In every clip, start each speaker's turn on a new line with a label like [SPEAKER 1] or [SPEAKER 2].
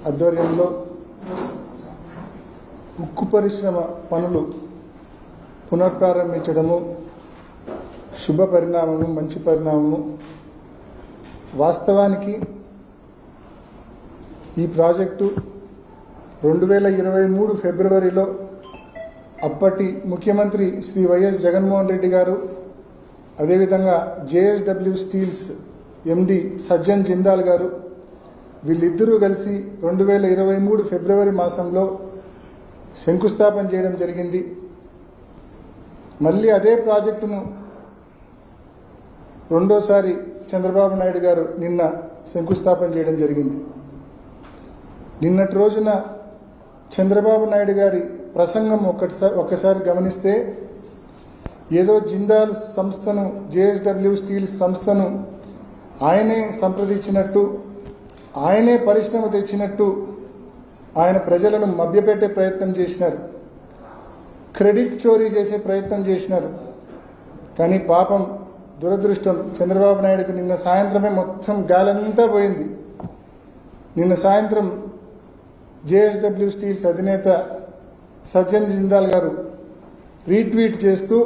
[SPEAKER 1] ఆధ్వర్యంలో ఉక్కు పరిశ్రమ పనులు పునఃప్రారంభించడము శుభ పరిణామము, మంచి పరిణామము. వాస్తవానికి ఈ ప్రాజెక్టు 2023 ఫిబ్రవరిలో అప్పటి ముఖ్యమంత్రి శ్రీ వైఎస్ జగన్మోహన్ రెడ్డి గారు, అదేవిధంగా జేఎస్డబ్ల్యూ స్టీల్స్ ఎండి సజ్జన్ జిందాల్ గారు వీళ్ళిద్దరూ కలిసి 2023 ఫిబ్రవరి మాసంలో శంకుస్థాపన చేయడం జరిగింది. మళ్ళీ అదే ప్రాజెక్టును రెండోసారి చంద్రబాబు నాయుడు గారు నిన్న శంకుస్థాపన చేయడం జరిగింది. నిన్నటి రోజున చంద్రబాబు నాయుడు గారి ప్రసంగం ఒక్కసారి గమనిస్తే ఏదో జిందాల్ సంస్థను, జేఎస్డబ్ల్యూ స్టీల్స్ సంస్థను ఆయనే సంప్రదించినట్టు, ఆయనే పరిశ్రమ తెచ్చినట్టు ఆయన ప్రజలను మభ్యపెట్టే ప్రయత్నం చేసినారు, క్రెడిట్ చోరీ చేసే ప్రయత్నం చేసినారు. కానీ పాపం దురదృష్టం చంద్రబాబు నాయుడుకు నిన్న సాయంత్రమే మొత్తం గాలంతా పోయింది. నిన్న సాయంత్రం జేఎస్డబ్ల్యూ స్టీల్స్ అధినేత సజ్జన్ జిందాల్ గారు రీట్వీట్ చేస్తూ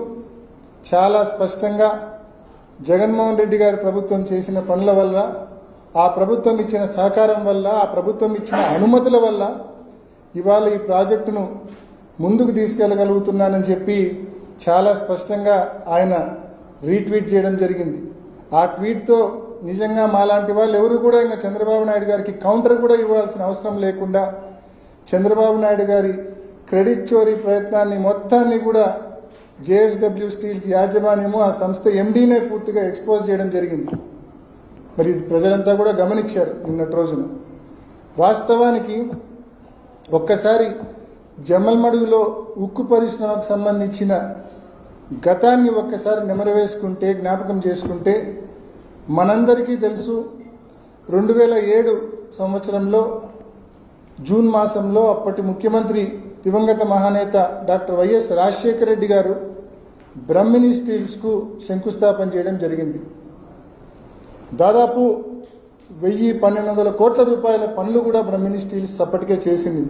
[SPEAKER 1] చాలా స్పష్టంగా జగన్మోహన్ రెడ్డి గారి ప్రభుత్వం చేసిన పనుల వల్ల, ఆ ప్రభుత్వం ఇచ్చిన సహకారం వల్ల, ఆ ప్రభుత్వం ఇచ్చిన అనుమతుల వల్ల ఇవాళ ఈ ప్రాజెక్టును ముందుకు తీసుకెళ్లగలుగుతున్నానని చెప్పి చాలా స్పష్టంగా ఆయన రీట్వీట్ చేయడం జరిగింది. ఆ ట్వీట్తో నిజంగా మాలాంటి వాళ్ళు ఎవరు కూడా ఇంకా చంద్రబాబు నాయుడు గారికి కౌంటర్ కూడా ఇవ్వాల్సిన అవసరం లేకుండా చంద్రబాబు నాయుడు గారి క్రెడిట్ చోరీ ప్రయత్నాన్ని మొత్తాన్ని కూడా జేఎస్డబ్ల్యూ స్టీల్స్ యాజమాన్యము, ఆ సంస్థ ఎండీనే పూర్తిగా ఎక్స్పోజ్ చేయడం జరిగింది. మరి ప్రజలంతా కూడా గమనించారు నిన్నటి రోజున. వాస్తవానికి ఒక్కసారి జమ్మలమడుగులో ఉక్కు పరిశ్రమకు సంబంధించిన గతాన్ని ఒక్కసారి నెమరవేసుకుంటే, జ్ఞాపకం చేసుకుంటే మనందరికీ తెలుసు 2007 సంవత్సరంలో జూన్ మాసంలో అప్పటి ముఖ్యమంత్రి దివంగత మహానేత డాక్టర్ వైఎస్ రాజశేఖర రెడ్డి గారు బ్రహ్మిణి స్టీల్స్కు శంకుస్థాపన చేయడం జరిగింది. దాదాపు 1,000-1,200 కోట్ల రూపాయల పనులు కూడా బ్రహ్మిణి స్టీల్స్ అప్పటికే చేసింది.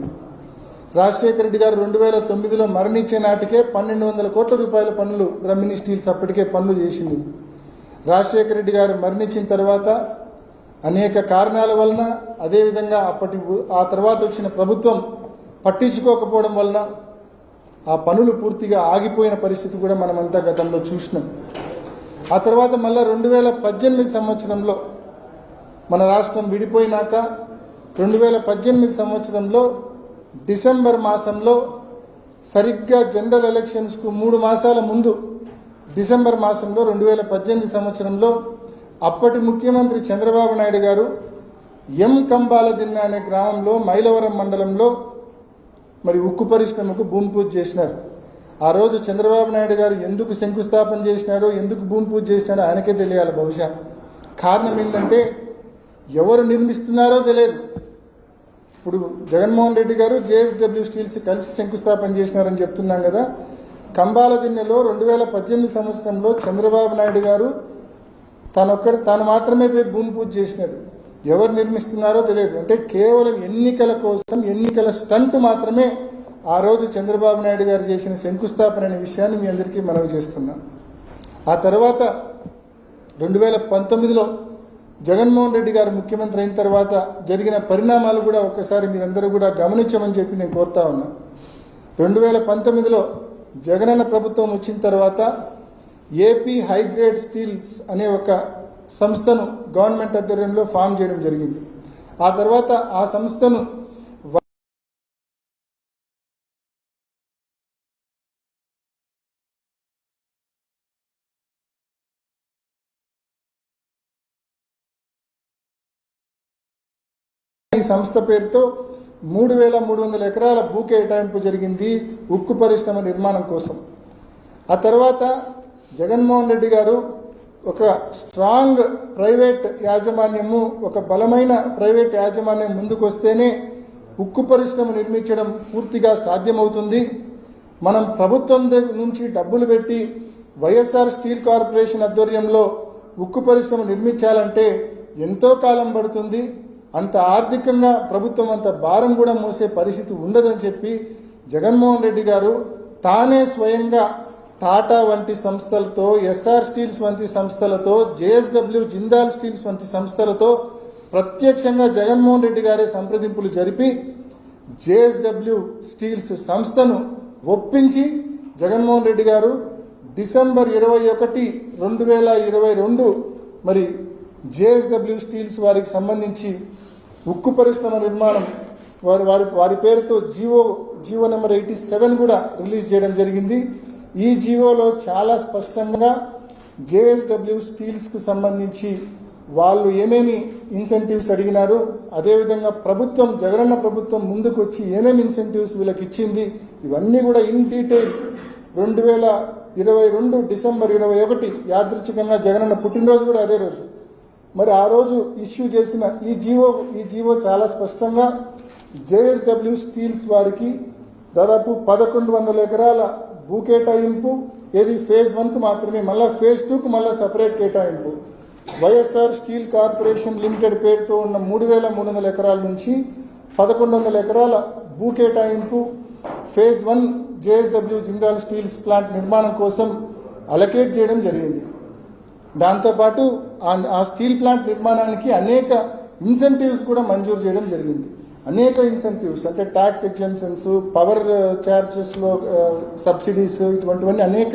[SPEAKER 1] రాజశేఖర రెడ్డి గారు 2009లో మరణించే నాటికే 1,200 కోట్ల రూపాయల పనులు బ్రహ్మిణి స్టీల్స్ అప్పటికే పనులు చేసింది. రాజశేఖర రెడ్డి గారు మరణించిన తర్వాత అనేక కారణాల వలన, అదేవిధంగా ఆ తర్వాత వచ్చిన ప్రభుత్వం పట్టించుకోకపోవడం వలన ఆ పనులు పూర్తిగా ఆగిపోయిన పరిస్థితి కూడా మనమంతా గతంలో చూసినాం. ఆ తర్వాత మళ్ళా 2018 సంవత్సరంలో మన రాష్ట్రం విడిపోయినాక 2018 సంవత్సరంలో డిసెంబర్ మాసంలో సరిగ్గా జనరల్ ఎలక్షన్స్కు 3 మాసాల ముందు డిసెంబర్ మాసంలో 2018 సంవత్సరంలో అప్పటి ముఖ్యమంత్రి చంద్రబాబు నాయుడు గారు ఎం కంబాలదిన్న అనే గ్రామంలో మైలవరం మండలంలో మరి ఉక్కు పరిశ్రమకు భూమి పూజ చేసినారు. ఆ రోజు చంద్రబాబు నాయుడు గారు ఎందుకు శంకుస్థాపన చేసినారో, ఎందుకు భూమి పూజ చేసినారో ఆయనకే తెలియాలి బహుశా. కారణం ఏంటంటే ఎవరు నిర్మిస్తున్నారో తెలియదు. ఇప్పుడు జగన్మోహన్ రెడ్డి గారు జేఎస్డబ్ల్యూ స్టీల్స్ కలిసి శంకుస్థాపన చేసినారని చెప్తున్నాం కదా. కంబాలదిన్నెలో 2018 సంవత్సరంలో చంద్రబాబు నాయుడు గారు తాను మాత్రమే పోయి భూమి పూజ చేసినారు. ఎవరు నిర్మిస్తున్నారో తెలియదు. అంటే కేవలం ఎన్నికల కోసం, ఎన్నికల స్టంట్ మాత్రమే ఆ రోజు చంద్రబాబు నాయుడు గారు చేసిన శంకుస్థాపన అనే విషయాన్ని మీ అందరికీ మనవి చేస్తున్నాం. ఆ తర్వాత 2019లో జగన్మోహన్ రెడ్డి గారు ముఖ్యమంత్రి అయిన తర్వాత జరిగిన పరిణామాలు కూడా ఒక్కసారి మీరందరూ కూడా గమనించమని చెప్పి నేను కోరుతా ఉన్నా. 2019లో జగనన్న ప్రభుత్వం వచ్చిన తర్వాత ఏపీ హైగ్రేడ్ స్టీల్స్ అనే ఒక సంస్థను గవర్నమెంట్ ఆధ్వర్యంలో ఫామ్ చేయడం జరిగింది. ఆ తర్వాత ఆ సంస్థను ఈ సంస్థ పేరుతో 3,300 ఎకరాల భూ కేటాయింపు జరిగింది ఉక్కు పరిశ్రమ నిర్మాణం కోసం. ఆ తర్వాత జగన్మోహన్ రెడ్డి గారు ఒక స్ట్రాంగ్ ప్రైవేట్ యాజమాన్యము, ఒక బలమైన ప్రైవేట్ యాజమాన్యం ముందుకు వస్తేనే ఉక్కు పరిశ్రమ నిర్మించడం పూర్తిగా సాధ్యమవుతుంది. మనం ప్రభుత్వం నుంచి డబ్బులు పెట్టి వైఎస్ఆర్ స్టీల్ కార్పొరేషన్ ఆధ్వర్యంలో ఉక్కు పరిశ్రమ నిర్మించాలంటే ఎంతో కాలం పడుతుంది. అంత ఆర్థికంగా ప్రభుత్వం అంత భారం కూడా మోసే పరిస్థితి ఉండదని చెప్పి జగన్మోహన్ రెడ్డి గారు తానే స్వయంగా టాటా వంటి సంస్థలతో, ఎస్ఆర్ స్టీల్స్ వంటి సంస్థలతో, జేఎస్డబ్ల్యూ జిందాల్ స్టీల్స్ వంటి సంస్థలతో ప్రత్యక్షంగా జగన్మోహన్ రెడ్డి గారే సంప్రదింపులు జరిపి జేఎస్డబ్ల్యూ స్టీల్స్ సంస్థను ఒప్పించి జగన్మోహన్ రెడ్డి గారు డిసెంబర్ 21, 2022 మరి జేఎస్డబ్ల్యూ స్టీల్స్ వారికి సంబంధించి ఉక్కు పరిశ్రమ నిర్మాణం వారి పేరుతో జీవో నెంబర్ 87 కూడా రిలీజ్ చేయడం జరిగింది. ఈ జీవోలో చాలా స్పష్టంగా జేఎస్డబ్ల్యూ స్టీల్స్కు సంబంధించి వాళ్ళు ఏమేమి ఇన్సెంటివ్స్ అడిగినారు, అదేవిధంగా ప్రభుత్వం జగనన్న ప్రభుత్వం ముందుకు వచ్చి ఏమేమి ఇన్సెంటివ్స్ వీళ్ళకి ఇచ్చింది, ఇవన్నీ కూడా ఇన్ డీటెయిల్ 2022 డిసెంబర్ 21 యాదృచ్ఛికంగా జగనన్న పుట్టినరోజు కూడా అదే రోజు. మరి ఆ రోజు ఇష్యూ చేసిన ఈ జీవో చాలా స్పష్టంగా జేఎస్డబ్ల్యూ స్టీల్స్ వారికి దాదాపు 1100 ఎకరాల భూ కేటాయింపు, ఏది ఫేజ్ 1కు మాత్రమే, మళ్ళీ ఫేజ్ 2కు మళ్ళీ సపరేట్ కేటాయింపు. వైఎస్ఆర్ స్టీల్ కార్పొరేషన్ లిమిటెడ్ పేరుతో ఉన్న 3300 ఎకరాల నుంచి 1100 ఎకరాల భూ కేటాయింపు phase 1 JSW Jindal steels plant నిర్మాణం కోసం అలకేట్ చేయడం జరిగింది. దాంతోపాటు ఆ స్టీల్ ప్లాంట్ నిర్మాణానికి అనేక ఇన్సెంటివ్స్ కూడా మంజూరు చేయడం జరిగింది. అనేక ఇన్సెంటివ్స్ అంటే ట్యాక్స్ ఎగ్జంప్షన్స్, పవర్ ఛార్జెస్లో సబ్సిడీస్, ఇటువంటివన్నీ అనేక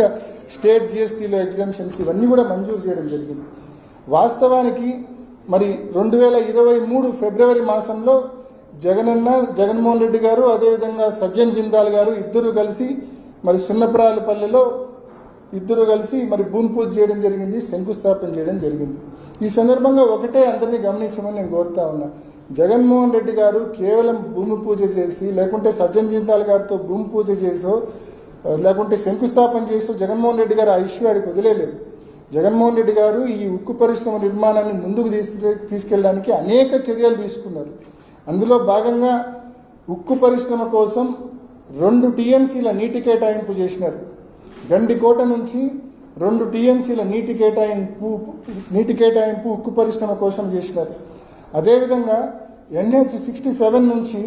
[SPEAKER 1] స్టేట్ జిఎస్టీలో ఎగ్జంప్షన్స్ ఇవన్నీ కూడా మంజూరు చేయడం జరిగింది. వాస్తవానికి మరి 2023 ఫిబ్రవరి మాసంలో జగన్మోహన్ రెడ్డి గారు అదేవిధంగా సజ్జన్ జిందాల్ గారు ఇద్దరు కలిసి మరి సున్నప్రాయలపల్లెలో మరి భూమి పూజ చేయడం జరిగింది, శంకుస్థాపన చేయడం జరిగింది. ఈ సందర్భంగా ఒకటే అందరినీ గమనించమని నేను కోరుతా ఉన్నా. జగన్మోహన్ రెడ్డి గారు కేవలం భూమి పూజ చేసి, లేకుంటే సజ్జన్ జిందాల్ గారితో భూమి పూజ చేసో, లేకుంటే శంకుస్థాపన చేసో జగన్మోహన్ రెడ్డి గారు ఆ ఇష్యూ ఆడికి వదిలేదు. జగన్మోహన్ రెడ్డి గారు ఈ ఉక్కు పరిశ్రమ నిర్మాణాన్ని ముందుకు తీసుకెళ్ళడానికి అనేక చర్యలు తీసుకున్నారు. అందులో భాగంగా ఉక్కు పరిశ్రమ కోసం 2 టీఎంసీల నీటి కేటాయింపు చేసినారు. గండికోట నుంచి 2 టీఎంసీల నీటి కేటాయింపు ఉక్కు పరిశ్రమ కోసం చేసినారు. అదేవిధంగా NH67 నుంచి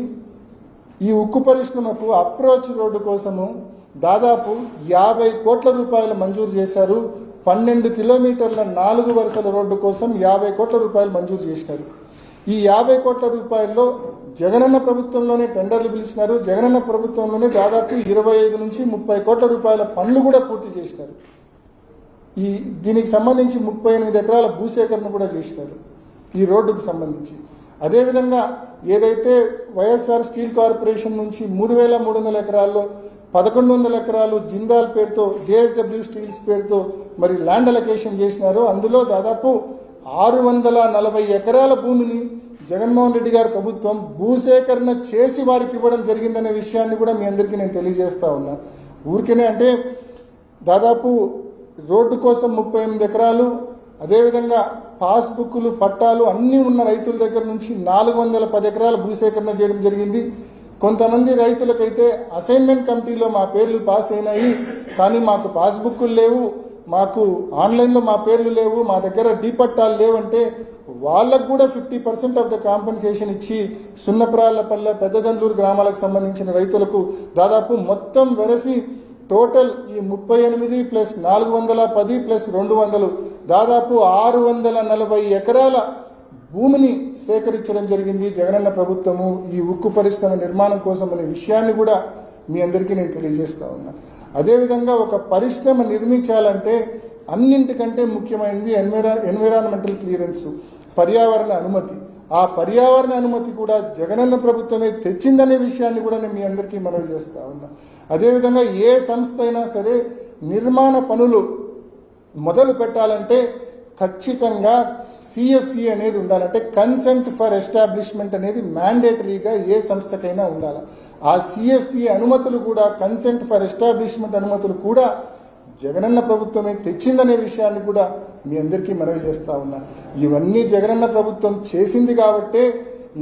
[SPEAKER 1] ఈ ఉక్కు పరిశ్రమకు అప్రోచ్ రోడ్డు కోసము దాదాపు 50 కోట్ల రూపాయలు మంజూరు చేశారు. 12 కిలోమీటర్ల 4 వరుసల రోడ్డు కోసం 50 కోట్ల రూపాయలు మంజూరు చేసినారు. ఈ 50 కోట్ల రూపాయల్లో జగనన్న ప్రభుత్వంలోనే టెండర్లు పిలిచినారు. జగనన్న ప్రభుత్వంలోనే దాదాపు 25 నుంచి 30 కోట్ల రూపాయల పనులు కూడా పూర్తి చేసినారు. దీనికి సంబంధించి 38 ఎకరాల భూసేకరణ కూడా చేసినారు ఈ రోడ్డుకు సంబంధించి. అదేవిధంగా ఏదైతే వైఎస్ఆర్ స్టీల్ కార్పొరేషన్ నుంచి 3300 ఎకరాల్లో 1100 ఎకరాలు జిందాల్ పేరుతో, జేఎస్డబ్ల్యూ స్టీల్స్ పేరుతో మరి ల్యాండ్ అలొకేషన్ చేసినారు. అందులో దాదాపు 640 ఎకరాల భూమిని జగన్మోహన్ రెడ్డి గారి ప్రభుత్వం భూసేకరణ చేసి వారికి ఇవ్వడం జరిగిందనే విషయాన్ని కూడా మీ అందరికీ నేను తెలియజేస్తా ఉన్నా. ఊరికేనే అంటే దాదాపు రోడ్డు కోసం 38 ఎకరాలు, అదేవిధంగా పాస్బుక్లు, పట్టాలు అన్నీ ఉన్న రైతుల దగ్గర నుంచి 410 ఎకరాల భూసేకరణ చేయడం జరిగింది. కొంతమంది రైతులకైతే అసైన్మెంట్ కమిటీలో మా పేర్లు పాస్ అయినాయి, కానీ మాకు పాస్బుక్లు లేవు, మాకు ఆన్లైన్లో మా పేర్లు లేవు, మా దగ్గర డీ పట్టాలు లేవంటే వాళ్ళకు కూడా 50% ఆఫ్ ద కాంపెన్సేషన్ ఇచ్చి సున్నప్రాలపల్లె, పెద్దదండ్లూరు గ్రామాలకు సంబంధించిన రైతులకు దాదాపు మొత్తం వెరసి టోటల్ ఈ 38 ప్లస్ 410 ప్లస్ 200 దాదాపు 640 ఎకరాల భూమిని సేకరించడం జరిగింది జగనన్న ప్రభుత్వము ఈ ఉక్కు పరిశ్రమ నిర్మాణం కోసం అనే విషయాన్ని కూడా మీ అందరికీ నేను తెలియజేస్తా ఉన్నా. అదేవిధంగా ఒక పరిశ్రమ నిర్మించాలంటే అన్నింటికంటే ముఖ్యమైనది ఎన్విరాన్మెంటల్ క్లియరెన్స్, పర్యావరణ అనుమతి. ఆ పర్యావరణ అనుమతి కూడా జగనన్న ప్రభుత్వమే తెచ్చిందనే విషయాన్ని కూడా నేను మీ అందరికీ మనవి చేస్తా ఉన్నా. అదేవిధంగా ఏ సంస్థ అయినా సరే నిర్మాణ పనులు మొదలు పెట్టాలంటే ఖచ్చితంగా CFE అనేది ఉండాలంటే కన్సెంట్ ఫర్ ఎస్టాబ్లిష్మెంట్ అనేది మ్యాండేటరీగా ఏ సంస్థకైనా ఉండాలి. ఆ CFE అనుమతులు కూడా, కన్సెంట్ ఫర్ ఎస్టాబ్లిష్మెంట్ అనుమతులు కూడా జగనన్న ప్రభుత్వమే తెచ్చిందనే విషయాన్ని కూడా మీ అందరికీ మనవి చేస్తా ఉన్నా. ఇవన్నీ జగనన్న ప్రభుత్వం చేసింది కాబట్టే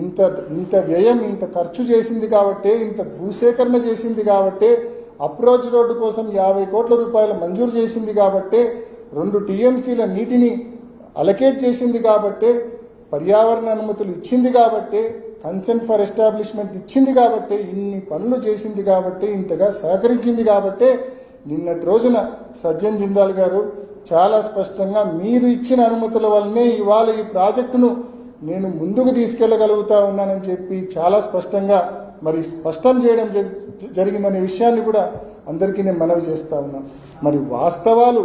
[SPEAKER 1] ఇంత వ్యయం, ఇంత ఖర్చు చేసింది కాబట్టే, ఇంత భూసేకరణ చేసింది కాబట్టే, అప్రోచ్ రోడ్డు కోసం 50 కోట్ల రూపాయలు మంజూరు చేసింది కాబట్టే, 2 టీఎంసీల నీటిని అలకేట్ చేసింది కాబట్టే పర్యావరణ అనుమతులు ఇచ్చింది కాబట్టే, కన్సెంట్ ఫర్ ఎస్టాబ్లిష్మెంట్ ఇచ్చింది కాబట్టే, ఇన్ని పనులు చేసింది కాబట్టే, ఇంతగా సహకరించింది కాబట్టే నిన్నటి రోజున సజ్జన్ జిందాల్ గారు చాలా స్పష్టంగా మీరు ఇచ్చిన అనుమతుల వల్లనే ఇవాళ ఈ ప్రాజెక్టును నేను ముందుకు తీసుకెళ్లగలుగుతా ఉన్నానని చెప్పి చాలా స్పష్టంగా మరి స్పష్టం చేయడం జరిగిందనే విషయాన్ని కూడా అందరికీ నేను మనవి చేస్తా ఉన్నాను. మరి వాస్తవాలు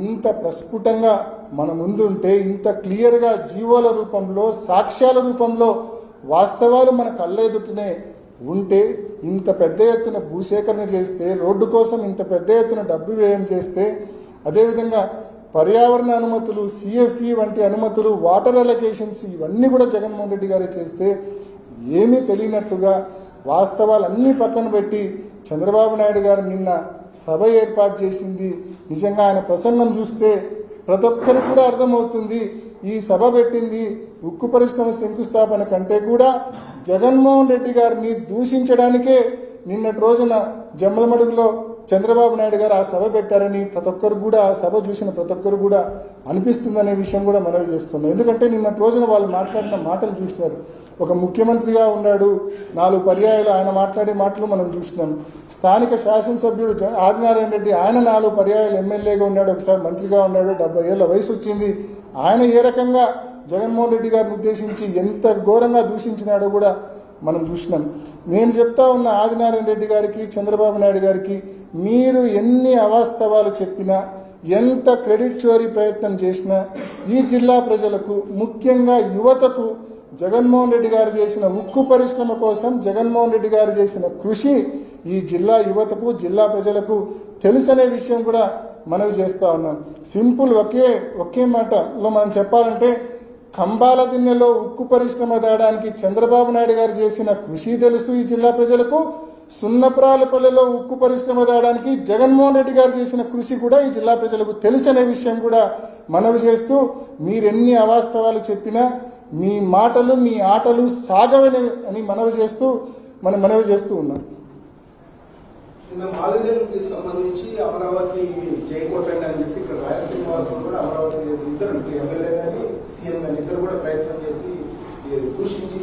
[SPEAKER 1] ఇంత ప్రస్ఫుటంగా మన ముందు ఉంటే, ఇంత క్లియర్గా జీవోల రూపంలో, సాక్ష్యాల రూపంలో వాస్తవాలు మన కళ్ళెదుటనే ఉంటే, ఇంత పెద్ద ఎత్తున భూసేకరణ చేస్తే, రోడ్డు కోసం ఇంత పెద్ద ఎత్తున డబ్బు వ్యయం చేస్తే, అదేవిధంగా పర్యావరణ అనుమతులు, సిఎఫ్ఈ వంటి అనుమతులు, వాటర్ అలొకేషన్స్ ఇవన్నీ కూడా జగన్మోహన్ రెడ్డి గారే చేస్తే ఏమీ తెలియనట్టుగా వాస్తవాలన్నీ పక్కన పెట్టి చంద్రబాబు నాయుడు గారు నిన్న సభ ఏర్పాటు చేసింది. నిజంగా ఆయన ప్రసంగం చూస్తే ప్రతి ఒక్కరికి కూడా అర్థమవుతుంది ఈ సభ పెట్టింది ఉక్కు పరిశ్రమ శంకుస్థాపన కంటే కూడా జగన్మోహన్ రెడ్డి గారిని దూషించడానికే నిన్నటి రోజున జమ్మలమడుగులో చంద్రబాబు నాయుడు గారు ఆ సభ పెట్టారని ప్రతి ఒక్కరు కూడా, ఆ సభ చూసిన ప్రతి ఒక్కరు కూడా అనిపిస్తుందనే విషయం కూడా మనవి చేస్తున్నాం. ఎందుకంటే నిన్నటి రోజున వాళ్ళు మాట్లాడిన మాటలు చూసినారు. ఒక ముఖ్యమంత్రిగా ఉన్నాడు, 4 పర్యాయాలు ఆయన మాట్లాడే మాటలు మనం చూసినాం. స్థానిక శాసనసభ్యుడు ఆదినారాయణ రెడ్డి, ఆయన 4 పర్యాయాలు ఎమ్మెల్యేగా ఉన్నాడు, ఒకసారి మంత్రిగా ఉన్నాడు, 70 ఏళ్ల వయసు వచ్చింది. ఆయన ఏ రకంగా జగన్మోహన్ రెడ్డి గారిని ఉద్దేశించి ఎంత ఘోరంగా దూషించినాడో కూడా మనం చూసినాం. నేను చెప్తా ఉన్న ఆదినారాయణ రెడ్డి గారికి, చంద్రబాబు నాయుడు గారికి, మీరు ఎన్ని అవాస్తవాలు చెప్పినా, ఎంత క్రెడిట్ చోరీ ప్రయత్నం చేసినా ఈ జిల్లా ప్రజలకు, ముఖ్యంగా యువతకు జగన్మోహన్ రెడ్డి గారు చేసిన ఉక్కు పరిశ్రమ కోసం జగన్మోహన్ రెడ్డి గారు చేసిన కృషి ఈ జిల్లా యువతకు, జిల్లా ప్రజలకు తెలుసనే విషయం కూడా మనవి చేస్తా ఉన్నాం. సింపుల్ ఒకే మాటలో మనం చెప్పాలంటే, కంబాల దిన్నెలో ఉక్కు పరిశ్రమ తేడానికి చంద్రబాబు నాయుడు గారు చేసిన కృషి తెలుసు ఈ జిల్లా ప్రజలకు. సున్నప్రాలపల్లెలో ఉక్కు పరిశ్రమ తేడానికి జగన్మోహన్ రెడ్డి గారు చేసిన కృషి కూడా ఈ జిల్లా ప్రజలకు తెలుసనే విషయం కూడా మనవి చేస్తూ, మీరెన్ని అవాస్తవాలు చెప్పినా మీ మాటలు, మీ ఆటలు సాగవని అని మనవి చేస్తూ ఉన్నాం.
[SPEAKER 2] మాదిగలకు సంబంధించి అమరావతి చేయకూడదండి అని చెప్పి ఇక్కడ రాయలసీమ వాసులు కూడా అమరావతి ఇద్దరు ఎమ్మెల్యే గాని సీఎం గాని ఇద్దరు కూడా ప్రయత్నం చేసి దూషించి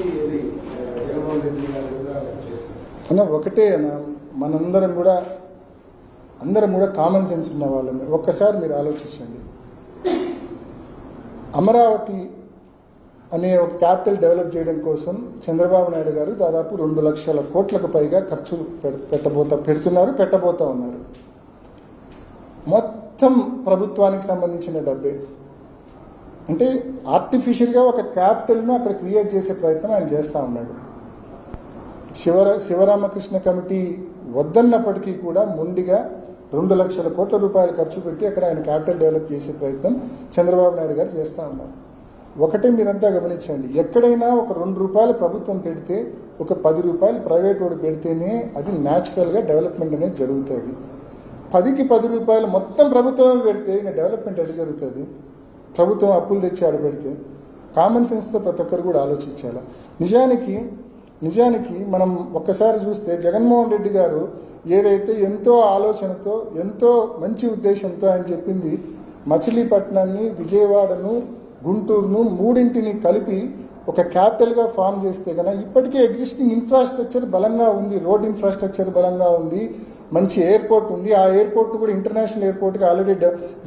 [SPEAKER 2] జగన్మోహన్ రెడ్డి గారు కూడా చేస్తారు
[SPEAKER 1] అన్న. ఒకటే మనందరం కూడా కామన్ సెన్స్ ఉన్న వాళ్ళని ఒక్కసారి మీరు ఆలోచించండి. అమరావతి అనే ఒక క్యాపిటల్ డెవలప్ చేయడం కోసం చంద్రబాబు నాయుడు గారు దాదాపు 2 లక్షల కోట్లకు పైగా ఖర్చు పెట్టబోతా ఉన్నారు. మొత్తం ప్రభుత్వానికి సంబంధించిన డబ్బే. అంటే ఆర్టిఫిషియల్గా ఒక క్యాపిటల్ను అక్కడ క్రియేట్ చేసే ప్రయత్నం ఆయన చేస్తూ ఉన్నాడు. శివరామకృష్ణ కమిటీ వద్దన్నప్పటికీ కూడా మొండిగా 2 లక్షల కోట్ల రూపాయలు ఖర్చు పెట్టి అక్కడ ఆయన క్యాపిటల్ డెవలప్ చేసే ప్రయత్నం చంద్రబాబు నాయుడు గారు చేస్తూ ఉన్నారు. ఒకటే మీరంతా గమనించండి, ఎక్కడైనా ఒక 2 రూపాయలు ప్రభుత్వం పెడితే, ఒక 10 రూపాయలు ప్రైవేట్ వాడు పెడితేనే అది న్యాచురల్గా డెవలప్మెంట్ అనేది జరుగుతుంది. 10కి 10 రూపాయలు మొత్తం ప్రభుత్వం పెడితే ఇంకా డెవలప్మెంట్ ఎట్లా జరుగుతుంది? ప్రభుత్వం అప్పులు తెచ్చి ఆడ పెడితే. కామన్ సెన్స్తో ప్రతి ఒక్కరు కూడా ఆలోచించాలి. నిజానికి మనం ఒక్కసారి చూస్తే జగన్మోహన్ రెడ్డి గారు ఏదైతే ఎంతో ఆలోచనతో, ఎంతో మంచి ఉద్దేశంతో ఆయన చెప్పింది, మచిలీపట్నాన్ని, విజయవాడను, గుంటూరును మూడింటిని కలిపి ఒక క్యాపిటల్గా ఫామ్ చేస్తే కనుక ఇప్పటికే ఎగ్జిస్టింగ్ ఇన్ఫ్రాస్ట్రక్చర్ బలంగా ఉంది, రోడ్ ఇన్ఫ్రాస్ట్రక్చర్ బలంగా ఉంది, మంచి ఎయిర్పోర్ట్ ఉంది. ఆ ఎయిర్పోర్ట్ను కూడా ఇంటర్నేషనల్ ఎయిర్పోర్ట్గా ఆల్రెడీ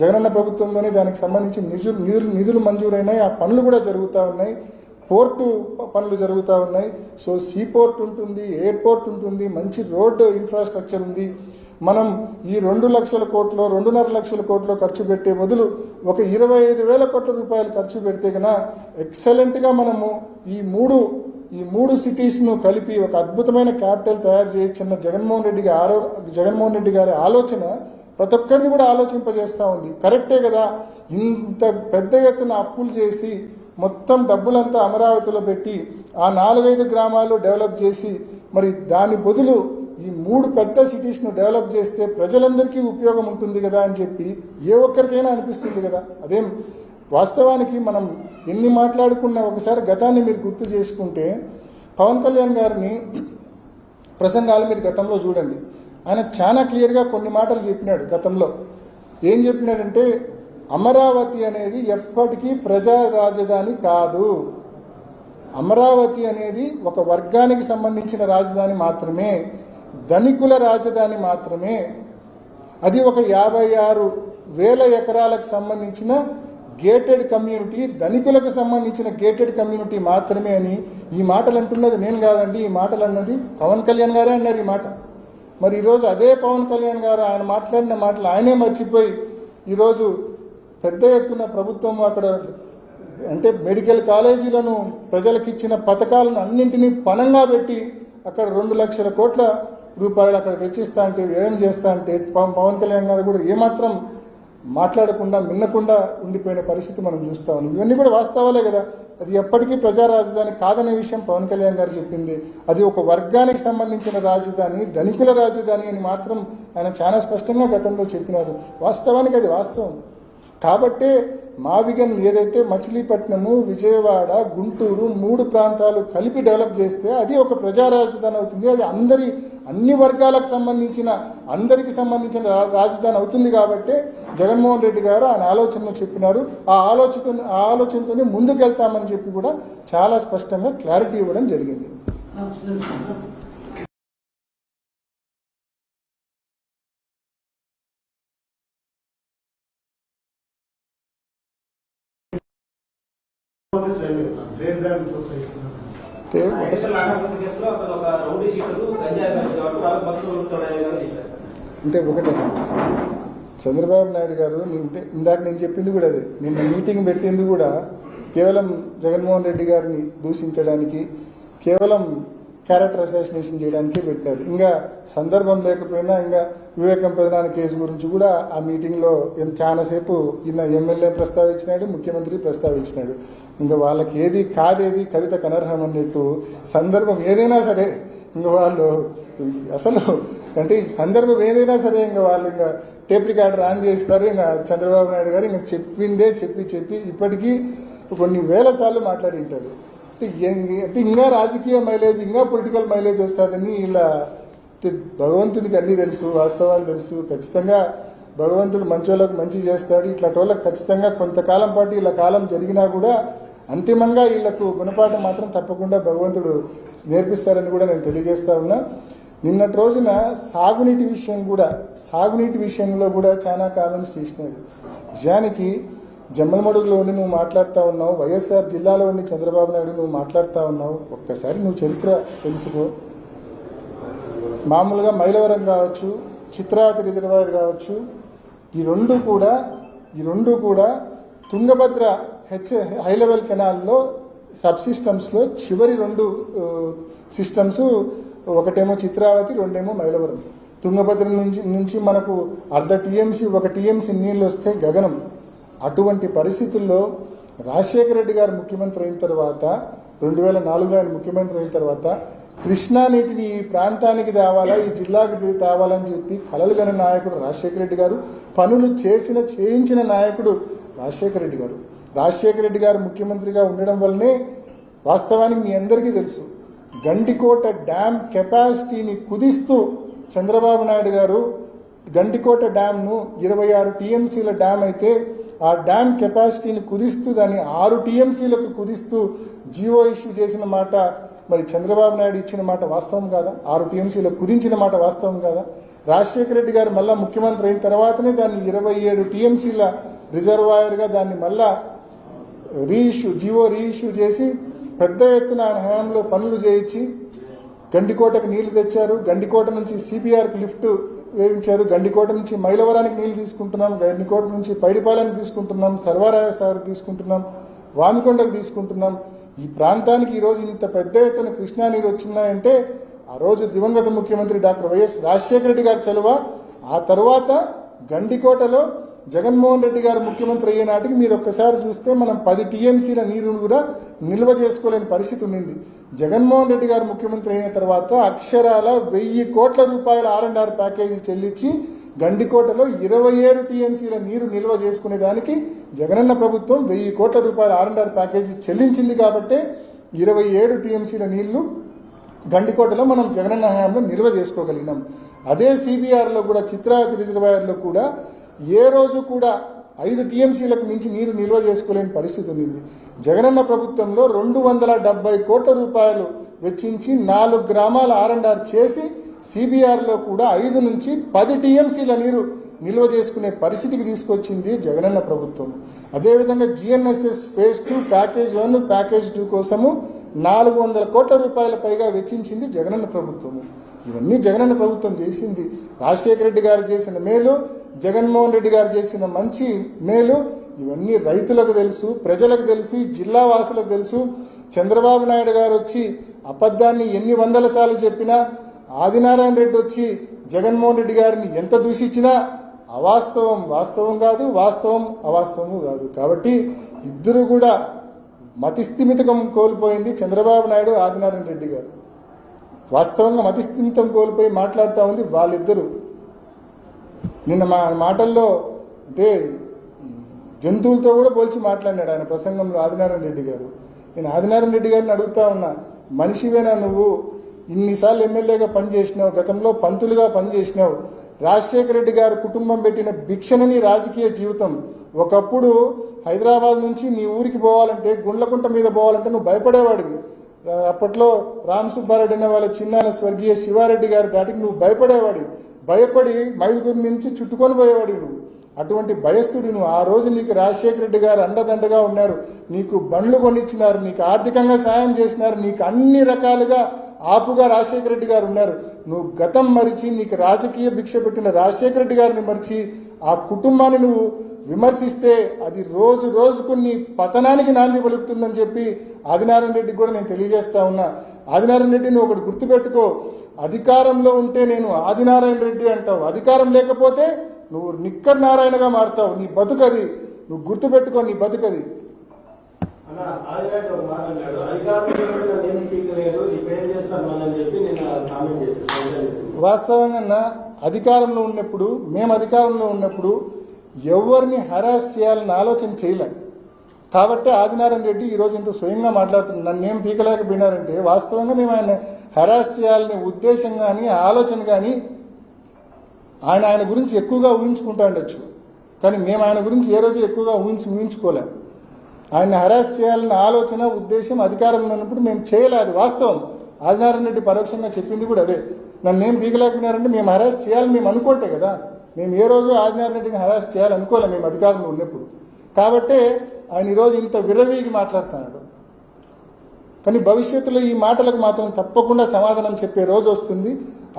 [SPEAKER 1] జగనన్న ప్రభుత్వంలోనే దానికి సంబంధించి నిధులు మంజూరైనాయి. ఆ పనులు కూడా జరుగుతూ ఉన్నాయి. పోర్టు పనులు జరుగుతూ ఉన్నాయి. సో సీపోర్ట్ ఉంటుంది, ఎయిర్పోర్ట్ ఉంటుంది, మంచి రోడ్ ఇన్ఫ్రాస్ట్రక్చర్ ఉంది. మనం ఈ 2 లక్షల కోట్లు, 2.5 లక్షల కోట్లు ఖర్చు పెట్టే బదులు ఒక 25,000 కోట్ల రూపాయలు ఖర్చు పెడితే కన్నా ఎక్సలెంట్గా మనము ఈ మూడు సిటీస్ను కలిపి ఒక అద్భుతమైన క్యాపిటల్ తయారు చేయొచ్చన్న జగన్మోహన్ రెడ్డి గారి ఆలోచన ప్రతి ఒక్కరిని కూడా ఆలోచింపజేస్తూ ఉంది. కరెక్టే కదా? ఇంత పెద్ద ఎత్తున అప్పులు చేసి మొత్తం డబ్బులంతా అమరావతిలో పెట్టి ఆ 4-5 గ్రామాలు డెవలప్ చేసి మరి దాని బదులు ఈ 3 పెద్ద సిటీస్ను డెవలప్ చేస్తే ప్రజలందరికీ ఉపయోగం ఉంటుంది కదా అని చెప్పి ఏ ఒక్కరికైనా అనిపిస్తుంది కదా. అదేం వాస్తవానికి మనం ఎన్ని మాట్లాడుకున్నా ఒకసారి గతాన్ని మీరు గుర్తు చేసుకుంటే, పవన్ కళ్యాణ్ గారిని ప్రసంగాలు మీరు గతంలో చూడండి. ఆయన చాలా క్లియర్గా కొన్ని మాటలు చెప్పినాడు గతంలో. ఏం చెప్పినాడంటే, అమరావతి అనేది ఎప్పటికీ ప్రజా రాజధాని కాదు. అమరావతి అనేది ఒక వర్గానికి సంబంధించిన రాజధాని మాత్రమే, ధనికుల రాజధాని మాత్రమే. అది ఒక 56,000 ఎకరాలకు సంబంధించిన గేటెడ్ కమ్యూనిటీ, ధనికులకు సంబంధించిన గేటెడ్ కమ్యూనిటీ మాత్రమే అని ఈ మాటలు అంటున్నది నేను కాదండి. ఈ మాటలు అన్నది పవన్ కళ్యాణ్ గారే అన్నారు ఈ మాట. మరి ఈరోజు అదే పవన్ కళ్యాణ్ గారు ఆయన మాట్లాడిన మాటలు ఆయనే మర్చిపోయి ఈరోజు పెద్ద ఎత్తున ప్రభుత్వం అక్కడ అంటే మెడికల్ కాలేజీలను ప్రజలకు ఇచ్చిన పథకాలను అన్నింటినీ పణంగా పెట్టి అక్కడ 2 లక్షల కోట్ల రూపాయలు అక్కడ వెచ్చిస్తా అంటే వ్యయం చేస్తా అంటే పవన్ కళ్యాణ్ గారు కూడా ఏమాత్రం మాట్లాడకుండా మిన్నకుండా ఉండిపోయిన పరిస్థితి మనం చూస్తా ఉన్నాం. ఇవన్నీ కూడా వాస్తవాలే కదా. అది ఎప్పటికీ ప్రజా రాజధాని కాదనే విషయం పవన్ కళ్యాణ్ గారు చెప్పింది. అది ఒక వర్గానికి సంబంధించిన రాజధాని, ధనికుల రాజధాని అని మాత్రం ఆయన చాలా స్పష్టంగా గతంలో చెప్పినారు. వాస్తవానికి అది వాస్తవం. కాబట్టే మావిగన్ ఏదైతే మచిలీపట్నము, విజయవాడ, గుంటూరు 3 ప్రాంతాలు కలిపి డెవలప్ చేస్తే అది ఒక ప్రజా రాజధాని అవుతుంది. అది అన్ని వర్గాలకు సంబంధించిన అందరికి సంబంధించిన రాజధాని అవుతుంది. కాబట్టి జగన్మోహన్ రెడ్డి గారు ఆయన ఆలోచనలు చెప్పినారు. ఆ ఆలోచనతోనే ముందుకెళ్తామని చెప్పి కూడా చాలా స్పష్టంగా క్లారిటీ ఇవ్వడం జరిగింది. అంటే ఒకటే చంద్రబాబు నాయుడు గారు ఇందాక నేను చెప్పింది కూడా అదే. నిన్న మీటింగ్ పెట్టింది కూడా కేవలం జగన్మోహన్ రెడ్డి గారిని దూషించడానికి, కేవలం క్యారెక్టర్ అసాసినేషన్ చేయడానికే పెట్టారు. ఇంకా సందర్భం లేకపోయినా ఇంకా వివేకం పెదనాన్న కేసు గురించి కూడా ఆ మీటింగ్లో చాలాసేపు ఈయన ఎమ్మెల్యే ప్రస్తావించినాడు, ముఖ్యమంత్రి ప్రస్తావించినాడు. ఇంకా వాళ్ళకి ఏది కాదేది కవితకు అనర్హం అన్నట్టు సందర్భం ఏదైనా సరే ఇంకా వాళ్ళు అసలు అంటే ఈ సందర్భం ఏదైనా సరే ఇంకా వాళ్ళు ఇంకా టేప్ రికార్డర్ ఆన్ చేస్తారు. ఇంకా చంద్రబాబు నాయుడు గారు ఇంకా చెప్పిందే చెప్పి ఇప్పటికీ కొన్ని వేల సార్లు మాట్లాడి ఉంటాడు. అంటే ఇంకా రాజకీయ మైలేజ్, ఇంకా పొలిటికల్ మైలేజ్ వస్తుందని ఇలా భగవంతునికి అన్నీ తెలుసు, వాస్తవాలు తెలుసు. ఖచ్చితంగా భగవంతుడు మంచోళ్ళకు మంచి చేస్తాడు. ఇట్లాంటి వాళ్ళకి ఖచ్చితంగా కొంతకాలం పాటు ఇలా కాలం జరిగినా కూడా అంతిమంగా వీళ్లకు గుణపాఠం మాత్రం తప్పకుండా భగవంతుడు నేర్పిస్తారని కూడా నేను తెలియజేస్తా ఉన్నా. నిన్నటి రోజున సాగునీటి విషయంలో కూడా చాలా కామెంట్స్ చేసినాడు. నిజానికి జమ్మలమడుగులో ఉండి నువ్వు మాట్లాడుతూ ఉన్నావు, వైఎస్ఆర్ జిల్లాలో ఉండి చంద్రబాబు నాయుడు నువ్వు మాట్లాడుతూ ఉన్నావు. ఒక్కసారి నువ్వు చరిత్ర తెలుసుకో. మామూలుగా మైలవరం కావచ్చు, చిత్రావతి రిజర్వాయర్ కావచ్చు, ఈ రెండు కూడా తుంగభద్ర హై లెవెల్ కెనాల్లో సబ్ సిస్టమ్స్లో చివరి 2 సిస్టమ్స్, ఒకటేమో చిత్రావతి, రెండేమో మైలవరం. తుంగభద్ర నుంచి మనకు 1/2 టీఎంసీ 1 టీఎంసీ నీళ్ళు వస్తే గగనం. అటువంటి పరిస్థితుల్లో రాజశేఖర రెడ్డి గారు ముఖ్యమంత్రి అయిన తర్వాత 2004లో ఆయన ముఖ్యమంత్రి అయిన తర్వాత కృష్ణా నీటిని ఈ ప్రాంతానికి తేవాలా, ఈ జిల్లాకి తేవాలని చెప్పి కలలు గని నాయకుడు రాజశేఖర రెడ్డి గారు, పనులు చేయించిన నాయకుడు రాజశేఖర రెడ్డి గారు. రాజశేఖర రెడ్డి గారు ముఖ్యమంత్రిగా ఉండడం వల్లనే వాస్తవానికి మీ అందరికీ తెలుసు గండికోట డ్యామ్ కెపాసిటీని కుదిస్తూ చంద్రబాబు నాయుడు గారు గండికోట డ్యామ్ను 26 టీఎంసీల డ్యామ్ అయితే ఆ డ్యామ్ కెపాసిటీని కుదిస్తూ దాన్ని 6 టీఎంసీలకు కుదిస్తూ జీవో ఇష్యూ చేసిన మాట మరి చంద్రబాబు నాయుడు ఇచ్చిన మాట వాస్తవం కాదా? 6 టీఎంసీలకు కుదించిన మాట వాస్తవం కాదా? రాజశేఖర రెడ్డి గారు మళ్ళా ముఖ్యమంత్రి అయిన తర్వాతనే దాన్ని 27 టీఎంసీల రిజర్వాయర్గా దాన్ని మళ్ళా జీవో రీఇష్యూ చేసి పెద్ద ఎత్తున ఆయన హయాంలో పనులు చేయించి గండికోటకు నీళ్లు తెచ్చారు. గండికోట నుంచి సిపిఆర్కి లిఫ్ట్ వేయించారు. గండికోట నుంచి మైలవరానికి నీళ్లు తీసుకుంటున్నాం, గండికోట నుంచి పైడిపాలెనికి తీసుకుంటున్నాం, సర్వారాయ సాగర్ తీసుకుంటున్నాం, వామికొండకు తీసుకుంటున్నాం. ఈ ప్రాంతానికి ఈరోజు ఇంత పెద్ద ఎత్తున కృష్ణా నీరు వచ్చినాయంటే ఆ రోజు దివంగత ముఖ్యమంత్రి డాక్టర్ వైఎస్ రాజశేఖర రెడ్డి గారి చలువ. ఆ తర్వాత గండికోటలో జగన్మోహన్ రెడ్డి గారు ముఖ్యమంత్రి అయ్యే నాటికి మీరు ఒక్కసారి చూస్తే మనం 10 టీఎంసీల నీరును కూడా నిల్వ చేసుకోలేని పరిస్థితి ఉండింది. జగన్మోహన్ రెడ్డి గారు ముఖ్యమంత్రి అయిన తర్వాత అక్షరాల 1000 కోట్ల రూపాయల R&R ప్యాకేజీ చెల్లించి గండికోటలో 27 టీఎంసీల నీరు నిల్వ చేసుకునే దానికి జగనన్న ప్రభుత్వం 1000 కోట్ల రూపాయల R&R ప్యాకేజీ చెల్లించింది. కాబట్టి 27 టీఎంసీల నీళ్లు గండికోటలో మనం జగనన్న హయాంలో నిల్వ చేసుకోగలిగినాం. అదే సిబిఆర్లో కూడా చిత్రావతి రిజర్వాయర్లో కూడా ఏ రోజు కూడా 5 టీఎంసీలకు మించి నీరు నిల్వ చేసుకోలేని పరిస్థితి ఉంది. జగనన్న ప్రభుత్వంలో 270 కోట్ల రూపాయలు వెచ్చించి 4 గ్రామాల R&R చేసి CBRలో కూడా 5 నుంచి 10 టీఎంసీల నీరు నిల్వ చేసుకునే పరిస్థితికి తీసుకొచ్చింది జగనన్న ప్రభుత్వం. అదేవిధంగా GNSS ఫేజ్ 2 ప్యాకేజ్ 1 ప్యాకేజ్ 2 కోసము 400 కోట్ల రూపాయల పైగా వెచ్చించింది జగనన్న ప్రభుత్వము. ఇవన్నీ జగనన్న ప్రభుత్వం చేసింది. రాజశేఖర రెడ్డి గారు చేసిన మేలు, జగన్మోహన్ రెడ్డి గారు చేసిన మంచి మేలు ఇవన్నీ రైతులకు తెలుసు, ప్రజలకు తెలుసు, ఈ జిల్లా వాసులకు తెలుసు. చంద్రబాబు నాయుడు గారు వచ్చి అబద్ధాన్ని ఎన్ని వందల సార్లు చెప్పినా, ఆదినారాయణ రెడ్డి వచ్చి జగన్మోహన్ రెడ్డి గారిని ఎంత దూషించినా అవాస్తవం వాస్తవం కాదు, వాస్తవం అవాస్తవము కాదు. కాబట్టి ఇద్దరు కూడా మతిస్థిమితం కోల్పోయింది చంద్రబాబు నాయుడు, ఆదినారాయణ రెడ్డి గారు. వాస్తవంగా మతిస్థిమితం కోల్పోయి మాట్లాడుతూ ఉంది వాళ్ళిద్దరూ. నిన్న మా మాటల్లో అంటే జంతువులతో కూడా పోల్చి మాట్లాడినాడు ఆయన ప్రసంగంలో ఆదినారాయణ రెడ్డి గారు. నేను ఆదినారాయణ రెడ్డి గారిని అడుగుతా ఉన్నా, మనిషివేనా నువ్వు? ఇన్నిసార్లు ఎమ్మెల్యేగా పనిచేసినావు, గతంలో పంతులుగా పనిచేసినావు. రాజశేఖర రెడ్డి గారు కుటుంబం పెట్టిన భిక్షణని రాజకీయ జీవితం. ఒకప్పుడు హైదరాబాద్ నుంచి నీ ఊరికి పోవాలంటే, గుండ్లకుంట మీద పోవాలంటే నువ్వు భయపడేవాడివి. అప్పట్లో రామ్ సుబ్బారెడ్డి అనే వాళ్ళ చిన్నాన్న స్వర్గీయ శివారెడ్డి గారి దాటికి నువ్వు భయపడేవాడివి. భయపడి మైదుగురి నుంచి చుట్టుకొని పోయేవాడివి నువ్వు. అటువంటి భయస్థుడి నువ్వు. ఆ రోజు నీకు రాజశేఖర రెడ్డి గారు అండదండగా ఉన్నారు, నీకు బండ్లు కొనిచ్చినారు, నీకు ఆర్థికంగా సాయం చేసినారు, నీకు అన్ని రకాలుగా ఆపుగా రాజశేఖర రెడ్డి గారు ఉన్నారు. నువ్వు గతం మరిచి, నీకు రాజకీయ భిక్ష పెట్టిన రాజశేఖర రెడ్డి గారిని మరిచి ఆ కుటుంబాన్ని నువ్వు విమర్శిస్తే అది రోజు రోజుకు నీ పతనానికి నాంది పలుకుతుందని చెప్పి ఆదినారాయణ రెడ్డికి కూడా నేను తెలియజేస్తా ఉన్నా. ఆదినారాయణ రెడ్డి నువ్వు ఒకటి గుర్తుపెట్టుకో, అధికారంలో ఉంటే నేను ఆదినారాయణ రెడ్డి అంటావు, అధికారం లేకపోతే నువ్వు నిక్కర్ నారాయణగా మారుతావు. నీ బతుకది, నువ్వు గుర్తుపెట్టుకో, నీ బతుకది. వాస్తవంగా అధికారంలో ఉన్నప్పుడు, మేము అధికారంలో ఉన్నప్పుడు ఎవరిని హరాస్ చేయాలని ఆలోచన చేయలేదు. కాబట్టి ఆదినారాయణ రెడ్డి ఈరోజు ఇంత స్వయంగా మాట్లాడుతున్నాడు. నన్ను ఏం పీకలేకపోయినారంటే, వాస్తవంగా మేము ఆయన హరాస్ చేయాలనే ఉద్దేశం కానీ ఆలోచన కానీ ఆయన గురించి ఎక్కువగా ఊహించుకుంటా ఉండొచ్చు, కానీ మేము ఆయన గురించి ఏ రోజు ఎక్కువగా ఊహించుకోలే. ఆయన హరాస్ చేయాలన్న ఆలోచన ఉద్దేశం అధికారంలో ఉన్నప్పుడు మేము చేయలేదు. వాస్తవం. ఆదినారాయణ రెడ్డి పరోక్షంగా చెప్పింది కూడా అదే. నన్ను ఏం పీకలేకపోయినారంటే మేము హరాస్ చేయాలని మేము అనుకుంటే కదా, మేము ఏ రోజు ఆదినారాయణ రెడ్డిని హరాస్ చేయాలనుకోలే మేము అధికారంలో ఉన్నప్పుడు. కాబట్టే ఆయన ఈరోజు ఇంత విరవీగి మాట్లాడుతున్నాడు. కానీ భవిష్యత్తులో ఈ మాటలకు మాత్రం తప్పకుండా సమాధానం చెప్పే రోజు వస్తుంది.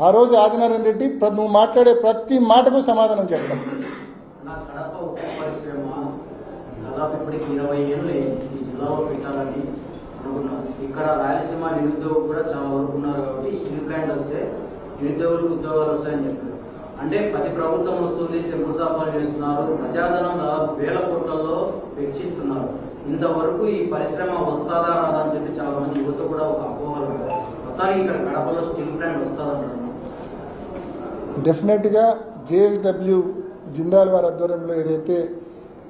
[SPEAKER 1] ఆ రోజు ఆదినారాయణ రెడ్డి నువ్వు మాట్లాడే ప్రతి మాటకు సమాధానం చెప్తాం.
[SPEAKER 3] ఇప్పటికి 20 ఏళ్ళు ఈ జిల్లాలో పెట్టాలని అనుకున్నాను. ఇక్కడ రాయలసీమ నిరుద్యోగులు కూడా చాలా వరకు ఉన్నారు. కాబట్టి స్టీల్ ప్లాంట్ వస్తే నిరుద్యోగులకు ఉద్యోగాలు వస్తాయని చెప్పారు. అంటే ప్రతి ప్రభుత్వం వస్తుంది, శంకుస్థాపన చేస్తున్నారు, ప్రజాధనం దాదాపు 1000 కోట్లలో వెచ్చిస్తున్నారు. ఇంతవరకు ఈ పరిశ్రమ వస్తాదా రాదా అని చెప్పి చాలా మంది యువత కూడా ఒక అపోహలు ఉంటారు. మొత్తానికి ఇక్కడ కడపలో స్టీల్ ప్లాంట్ వస్తుందంటారు.
[SPEAKER 1] డెఫినెట్గా JSW జిందాల్ వారి ఆధ్వర్యంలో ఏదైతే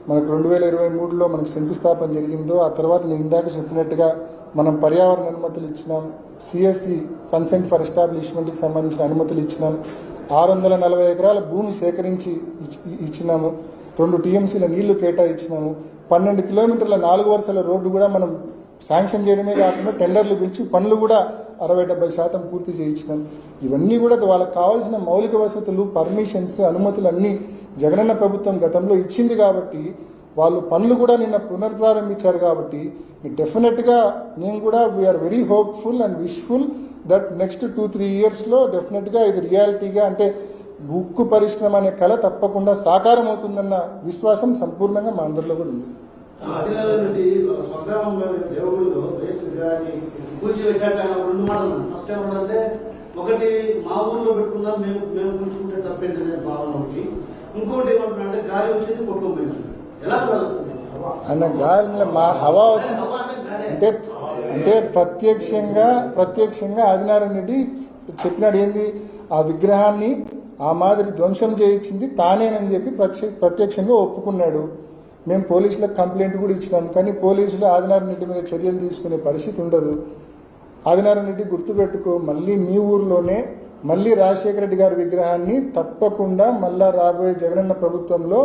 [SPEAKER 1] మనకు 2023లో మనకు శంకుస్థాపన జరిగిందో, ఆ తర్వాత నేను ఇందాక చెప్పినట్టుగా మనం పర్యావరణ అనుమతులు ఇచ్చినాం, CFE కన్సెంట్ ఫర్ ఎస్టాబ్లిష్మెంట్కి సంబంధించిన అనుమతులు ఇచ్చినాం, 640 ఎకరాల భూమి సేకరించి ఇచ్చినాము, 2 టీఎంసీల నీళ్లు కేటాయించినాము, 12 కిలోమీటర్ల 4 వరుసల రోడ్డు కూడా మనం శాంక్షన్ చేయడమే కాకుండా టెండర్లు పిలిచి పనులు కూడా 60-70% పూర్తి చేయించినాం. ఇవన్నీ కూడా వాళ్ళకి కావాల్సిన మౌలిక వసతులు, పర్మిషన్స్, అనుమతులు అన్నీ జగనన్న ప్రభుత్వం గతంలో ఇచ్చింది. కాబట్టి వాళ్ళు పనులు కూడా నిన్న పునర్ప్రారంభించారు. కాబట్టి డెఫినెట్గా నేను కూడా we are very hopeful and wishful that next 2-3 ఇయర్స్లో డెఫినెట్గా ఇది రియాలిటీగా, అంటే ఉక్కు పరిశ్రమ అనే కళ తప్పకుండా సాకారం అవుతుందన్న విశ్వాసం సంపూర్ణంగా మా అందరిలో కూడా ఉంది.
[SPEAKER 4] స్వగ్రామంలో దేవుళ్ళు కూల్చివేశాక 2 మాటలు. ఫస్ట్ ఏమంటే, ఒకటి మా ఊర్లో పెట్టుకున్నా మేము కూల్చుకుంటే తప్పేంటనే భావన ఒకటి. ఇంకోటి ఏమంటున్నా గాలి వచ్చింది కొట్టుకోపోయింది. ఎలా చూడాల్సింది
[SPEAKER 1] అన్న గాలి మా హవా వచ్చింది అంటే అంటే ప్రత్యక్షంగా ఆదినారాయణ రెడ్డి చెప్పినాడు. ఏంది ఆ విగ్రహాన్ని ఆ మాదిరి ధ్వంసం చేయించింది తానేనని చెప్పి ప్రత్యక్షంగా ఒప్పుకున్నాడు. మేము పోలీసులకు కంప్లైంట్ కూడా ఇచ్చినాం. కానీ పోలీసులు ఆదినారాయణ రెడ్డి మీద చర్యలు తీసుకునే పరిస్థితి ఉండదు. ఆదినారాయణ రెడ్డి గుర్తుపెట్టుకో, మళ్ళీ మీ ఊర్లోనే మళ్ళీ రాజశేఖర రెడ్డి గారి విగ్రహాన్ని తప్పకుండా మళ్ళా రాబోయే జగనన్న ప్రభుత్వంలో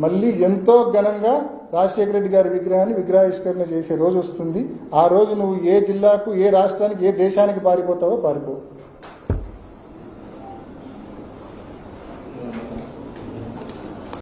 [SPEAKER 1] మళ్ళీ ఎంతో ఘనంగా రాజశేఖర రెడ్డి గారి విగ్రహాన్ని విగ్రహావిష్కరణ చేసే రోజు వస్తుంది. ఆ రోజు నువ్వు ఏ జిల్లాకు, ఏ రాష్ట్రానికి, ఏ దేశానికి పారిపోతావో పారిపో.